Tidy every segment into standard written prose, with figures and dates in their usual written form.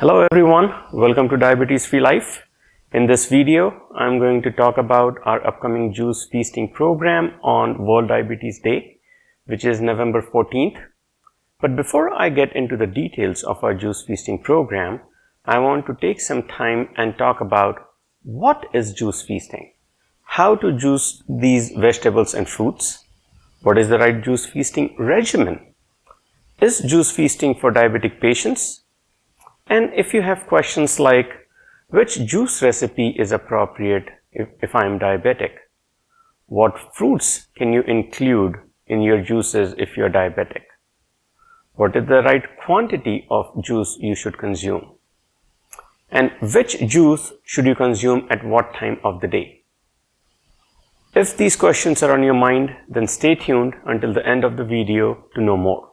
Hello everyone, welcome to Diabetes Free Life. In this video, I'm going to talk about our upcoming juice feasting program on World Diabetes Day, which is November 14th. But before I get into the details of our juice feasting program, I want to take some time and talk about what is juice feasting, how to juice these vegetables and fruits, what is the right juice feasting regimen, is juice feasting for diabetic patients, and if you have questions like which juice recipe is appropriate if I am diabetic, what fruits can you include in your juices if you are diabetic, what is the right quantity of juice you should consume, and which juice should you consume at what time of the day. If these questions are on your mind, then stay tuned until the end of the video to know more.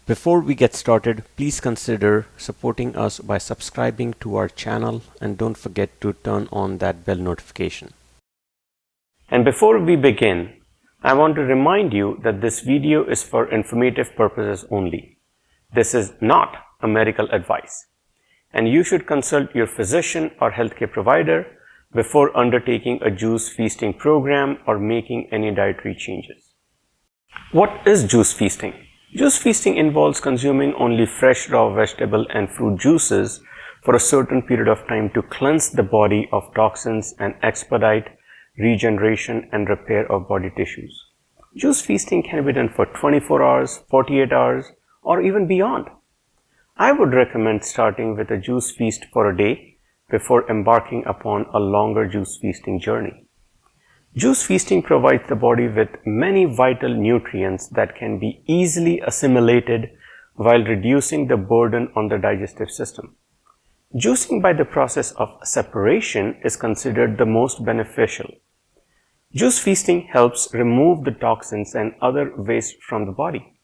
Before we get started, please consider supporting us by subscribing to our channel and don't forget to turn on that bell notification. And before we begin, I want to remind you that this video is for informative purposes only. This is not a medical advice, and you should consult your physician or healthcare provider before undertaking a juice feasting program or making any dietary changes. What is juice feasting? Juice feasting involves consuming only fresh raw vegetable and fruit juices for a certain period of time to cleanse the body of toxins and expedite regeneration and repair of body tissues. Juice feasting can be done for 24 hours, 48 hours, or even beyond. I would recommend starting with a juice feast for a day before embarking upon a longer juice feasting journey. Juice feasting provides the body with many vital nutrients that can be easily assimilated while reducing the burden on the digestive system. Juicing by the process of separation is considered the most beneficial. Juice feasting helps remove the toxins and other waste from the body.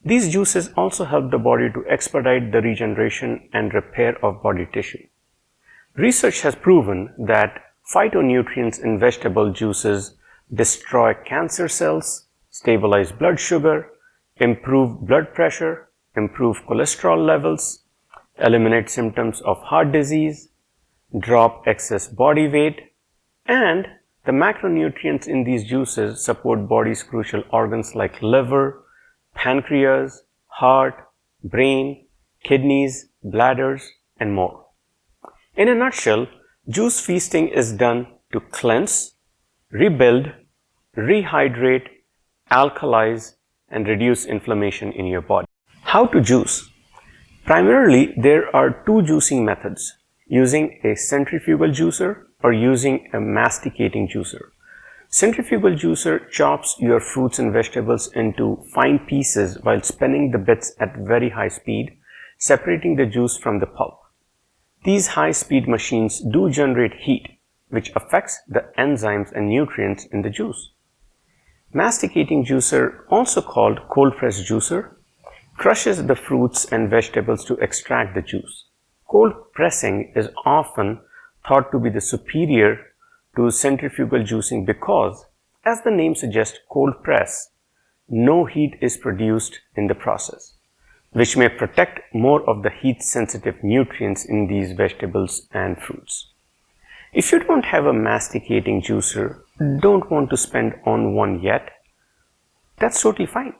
These juices also help the body to expedite the regeneration and repair of body tissue. Research has proven that phytonutrients in vegetable juices destroy cancer cells, stabilize blood sugar, improve blood pressure, improve cholesterol levels, eliminate symptoms of heart disease, drop excess body weight, and the macronutrients in these juices support body's crucial organs like liver, pancreas, heart, brain, kidneys, bladders, and more. In a nutshell, juice feasting is done to cleanse, rebuild, rehydrate, alkalize, and reduce inflammation in your body. How to juice? Primarily, there are two juicing methods, using a centrifugal juicer or using a masticating juicer. Centrifugal juicer chops your fruits and vegetables into fine pieces while spinning the bits at very high speed, separating the juice from the pulp. These high-speed machines do generate heat, which affects the enzymes and nutrients in the juice. Masticating juicer, also called cold-press juicer, crushes the fruits and vegetables to extract the juice. Cold pressing is often thought to be the superior to centrifugal juicing because, as the name suggests, cold press, no heat is produced in the process, which may protect more of the heat-sensitive nutrients in these vegetables and fruits. If you don't have a masticating juicer, don't want to spend on one yet, that's totally fine.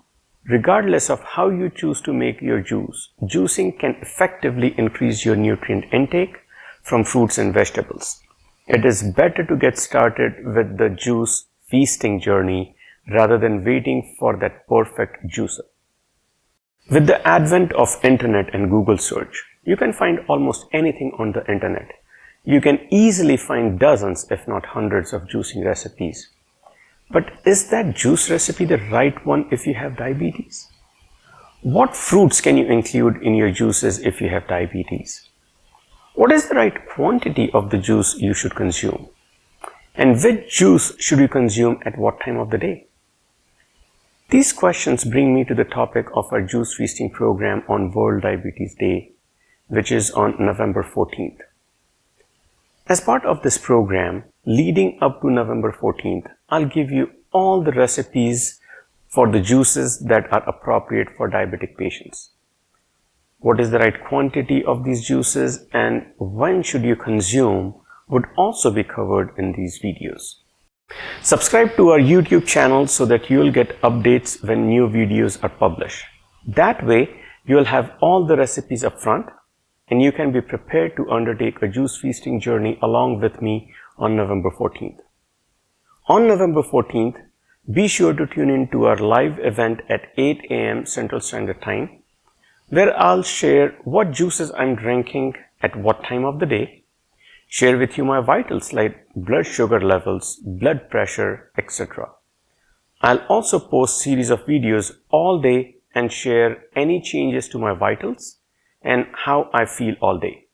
Regardless of how you choose to make your juice, juicing can effectively increase your nutrient intake from fruits and vegetables. It is better to get started with the juice feasting journey rather than waiting for that perfect juicer. With the advent of internet and Google search, you can find almost anything on the internet. You can easily find dozens, if not hundreds, of juicing recipes. But is that juice recipe the right one if you have diabetes? What fruits can you include in your juices if you have diabetes? What is the right quantity of the juice you should consume? And which juice should you consume at what time of the day? These questions bring me to the topic of our juice feasting program on World Diabetes Day, which is on November 14th. As part of this program, leading up to November 14th, I'll give you all the recipes for the juices that are appropriate for diabetic patients. what is the right quantity of these juices, and when should you consume would also be covered in these videos. Subscribe to our YouTube channel so that you'll get updates when new videos are published. That way, you'll have all the recipes up front and you can be prepared to undertake a juice feasting journey along with me on November 14th. On November 14th, be sure to tune in to our live event at 8 a.m. Central Standard Time, where I'll share what juices I'm drinking at what time of the day, share with you my vitals like blood sugar levels, blood pressure, etc. I'll also post series of videos all day and share any changes to my vitals and how I feel all day.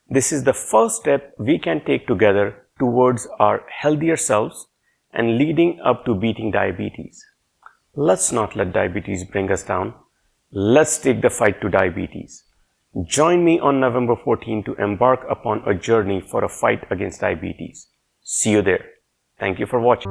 This is the first step we can take together towards our healthier selves and leading up to beating diabetes. Let's not let diabetes bring us down. Let's take the fight to diabetes. Join me on November 14 to embark upon a journey for a fight against diabetes. See you there. Thank you for watching.